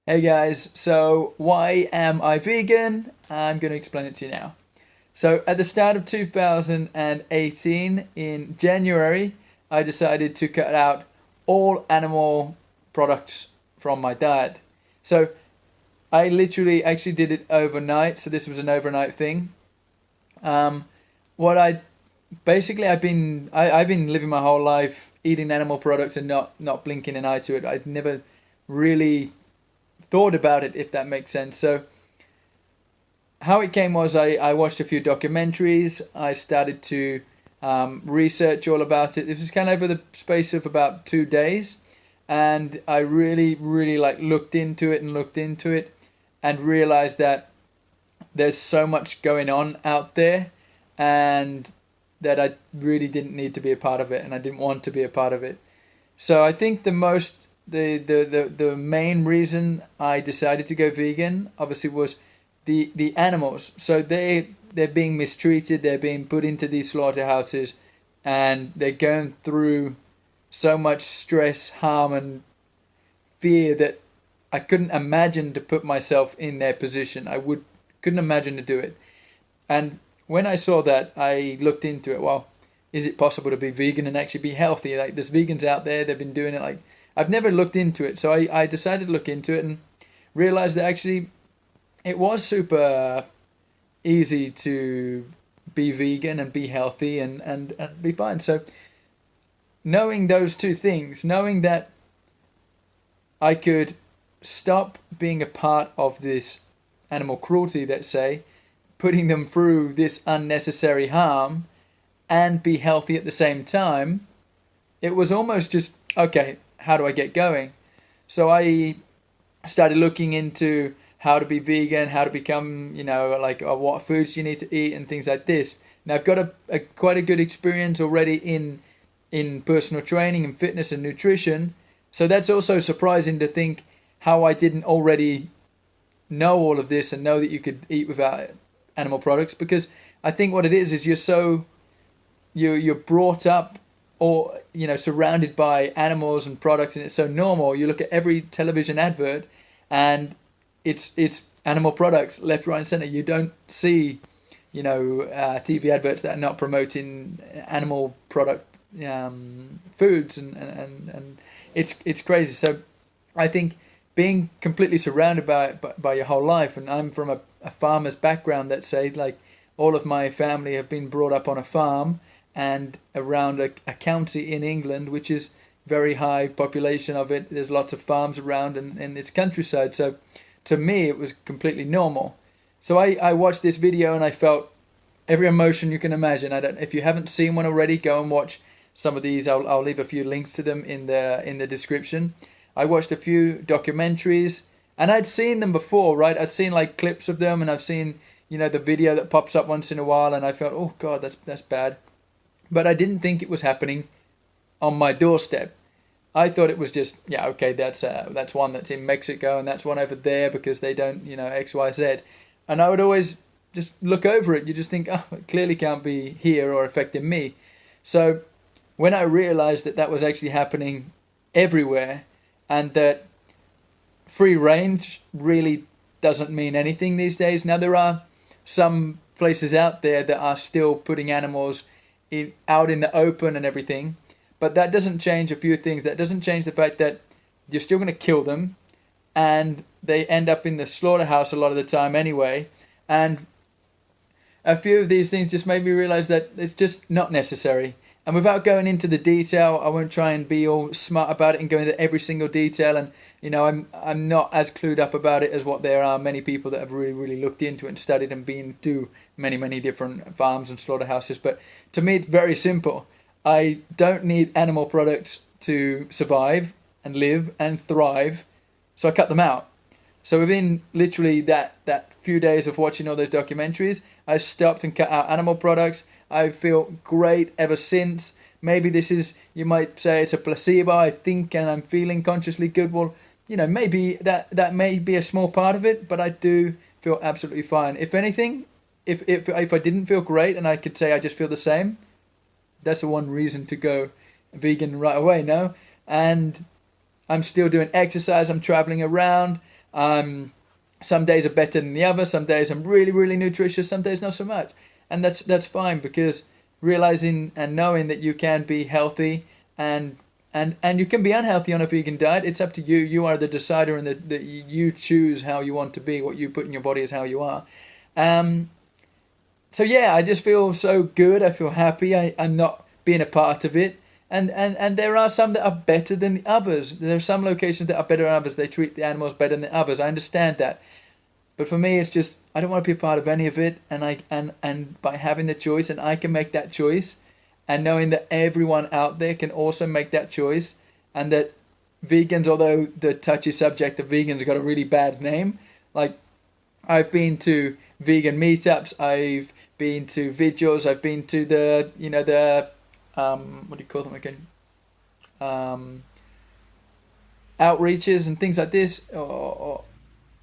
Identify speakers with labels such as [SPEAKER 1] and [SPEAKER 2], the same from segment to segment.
[SPEAKER 1] Hey guys, so why am I vegan? I'm going to explain it to you now. So, at the start of 2018, in January, I decided to cut out all animal products from my diet. So, I literally actually did it overnight, so this was an overnight thing. Um, what I basically I've been living my whole life eating animal products and not blinking an eye to it. I'd never really thought about it, if that makes sense. So how it came was I watched a few documentaries. I started to research all about it. It was kind of over the space of about 2 days, and I really like looked into it, and realized that there's so much going on out there, and that I really didn't need to be a part of it, and I didn't want to be a part of it. So I think the main reason I decided to go vegan obviously was the animals. So they're being mistreated, they're being put into these slaughterhouses, and they're going through so much stress, harm, and fear that I couldn't imagine to put myself in their position. Couldn't imagine to do it. And when I saw that, I looked into it. Well, is it possible to be vegan and actually be healthy? Like, there's vegans out there, they've been doing it. Like, I've never looked into it, so I decided to look into it and realized that actually it was super easy to be vegan and be healthy and be fine. So knowing those two things, knowing that I could stop being a part of this animal cruelty, let's say, putting them through this unnecessary harm, and be healthy at the same time, it was almost just, okay, how do I get going? So I started looking into how to be vegan, how to become, like what foods you need to eat and things like this. Now I've got a quite a good experience already in personal training and fitness and nutrition. So that's also surprising to think how I didn't already know all of this and know that you could eat without animal products, because I think what it is you're brought up, or surrounded by animals and products, and it's so normal. You look at every television advert and it's animal products left, right, and center. You don't see TV adverts that are not promoting animal product foods, and it's crazy. So I think being completely surrounded by your whole life, and I'm from a farmer's background, that say, like, all of my family have been brought up on a farm and around a county in England, which is very high population of it. There's lots of farms around, and it's countryside. So to me, it was completely normal. So I watched this video and I felt every emotion you can imagine. If you haven't seen one already, go and watch some of these. I'll leave a few links to them in the description. I watched a few documentaries, and I'd seen them before, right? I'd seen like clips of them, and I've seen the video that pops up once in a while, and I felt, oh God, that's bad. But I didn't think it was happening on my doorstep. I thought it was just, yeah, okay, that's one that's in Mexico, and that's one over there because they don't, X, Y, Z. And I would always just look over it. You just think, oh, it clearly can't be here or affecting me. So when I realized that that was actually happening everywhere, and that free range really doesn't mean anything these days. Now, there are some places out there that are still putting animals out in the open and everything, but that doesn't change a few things. That doesn't change the fact that you're still going to kill them, and they end up in the slaughterhouse a lot of the time anyway. And a few of these things just made me realize that it's just not necessary. And without going into the detail, I won't try and be all smart about it and go into every single detail. And I'm not as clued up about it as what there are many people that have really looked into it and studied and been to many different farms and slaughterhouses. But to me, it's very simple. I don't need animal products to survive and live and thrive, so I cut them out. So within literally that few days of watching all those documentaries, I stopped and cut out animal products. I feel great ever since. Maybe this is, you might say it's a placebo. I think and I'm feeling consciously good. Well, maybe that may be a small part of it, but I do feel absolutely fine. If anything, if I didn't feel great and I could say I just feel the same, that's the one reason to go vegan right away, no? And I'm still doing exercise. I'm traveling around. Some days are better than the other. Some days I'm really, really nutritious. Some days not so much, and that's fine, because realizing and knowing that you can be healthy and you can be unhealthy on a vegan diet. It's up to you. You are the decider, and that you choose how you want to be. What you put in your body is how you are. So yeah, I just feel so good. I feel happy. I'm not being a part of it. And there are some that are better than the others. There are some locations that are better than others. They treat the animals better than others. I understand that. But for me, it's just, I don't want to be a part of any of it. And by having the choice, and I can make that choice, and knowing that everyone out there can also make that choice, and that vegans, although the touchy subject of vegans got a really bad name, like, I've been to vegan meetups, I've been to vigils, I've been to the, what do you call them again? Outreaches and things like this, or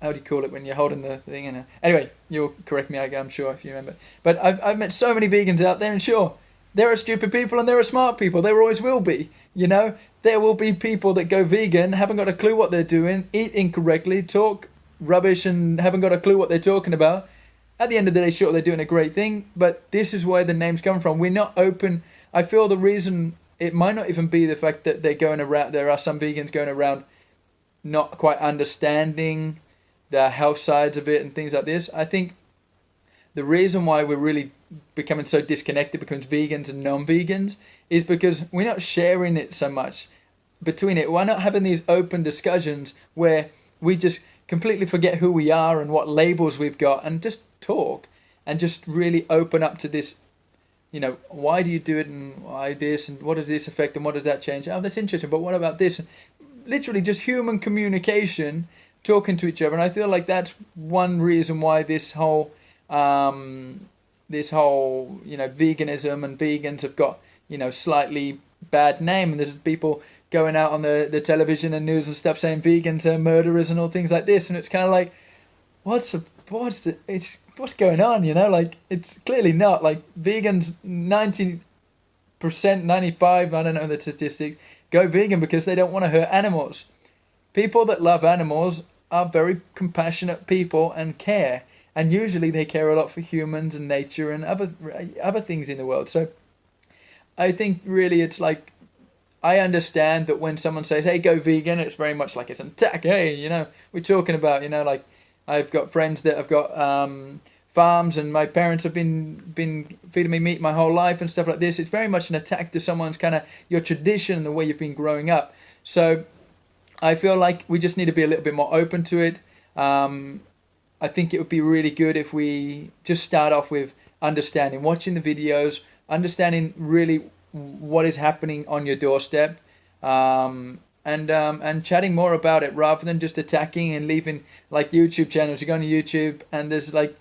[SPEAKER 1] how do you call it when you're holding the thing in a... Anyway, you'll correct me, I'm sure, if you remember. But I've met so many vegans out there, and sure, there are stupid people and there are smart people. There always will be, There will be people that go vegan, haven't got a clue what they're doing, eat incorrectly, talk rubbish, and haven't got a clue what they're talking about. At the end of the day, sure, they're doing a great thing, but this is where the names come from. We're not open. I feel the reason, it might not even be the fact that they're going around, there are some vegans going around not quite understanding the health sides of it and things like this. I think the reason why we're really becoming so disconnected between vegans and non-vegans is because we're not sharing it so much between it. We're not having these open discussions where we just completely forget who we are and what labels we've got, and just talk and just really open up to this, why do you do it, and why this, and what does this affect, and what does that change? Oh, that's interesting, but what about this? Literally just human communication, talking to each other. And I feel like that's one reason why this whole veganism and vegans have got, slightly bad name. And there's people going out on the television and news and stuff saying vegans are murderers and all things like this. And it's kind of like, what's going on? Like, it's clearly not. Like, vegans, 90%, 95%, I don't know the statistics, go vegan because they don't want to hurt animals. People that love animals are very compassionate people and care. And usually they care a lot for humans and nature and other things in the world. So I think really it's like, I understand that when someone says, hey, go vegan, it's very much like it's an attack. Hey, we're talking about, like, I've got friends that have got farms, and my parents have been feeding me meat my whole life and stuff like this. It's very much an attack to someone's kind of your tradition and the way you've been growing up. So I feel like we just need to be a little bit more open to it. I think it would be really good if we just start off with understanding, watching the videos, understanding really what is happening on your doorstep, and chatting more about it rather than just attacking and leaving, like, YouTube channels. You go on YouTube and there's like,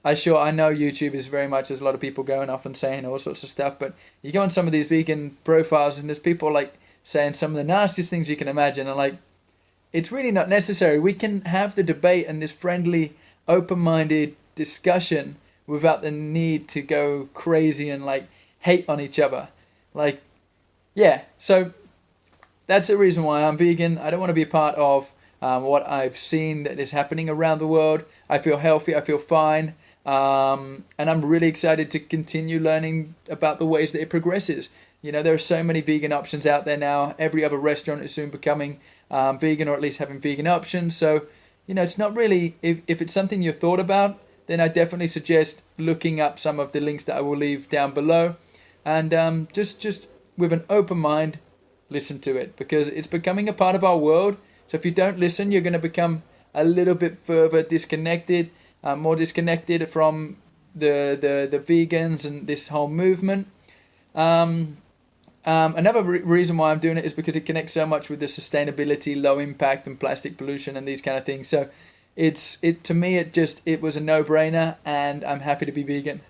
[SPEAKER 1] I know YouTube is very much, there's a lot of people going off and saying all sorts of stuff, but you go on some of these vegan profiles and there's people like saying some of the nastiest things you can imagine, and like, it's really not necessary. We can have the debate and this friendly, open-minded discussion without the need to go crazy and like hate on each other. Like, yeah, so that's the reason why I'm vegan. I don't want to be a part of what I've seen that is happening around the world. I feel healthy, I feel fine, and I'm really excited to continue learning about the ways that it progresses. There are so many vegan options out there now. Every other restaurant is soon becoming vegan, or at least having vegan options. So, it's not really, if it's something you've thought about, then I definitely suggest looking up some of the links that I will leave down below. And just with an open mind, listen to it, because it's becoming a part of our world. So if you don't listen, you're going to become a little bit further disconnected, more disconnected from the vegans and this whole movement. Another reason why I'm doing it is because it connects so much with the sustainability, low impact, and plastic pollution and these kind of things. So to me it was a no-brainer, and I'm happy to be vegan.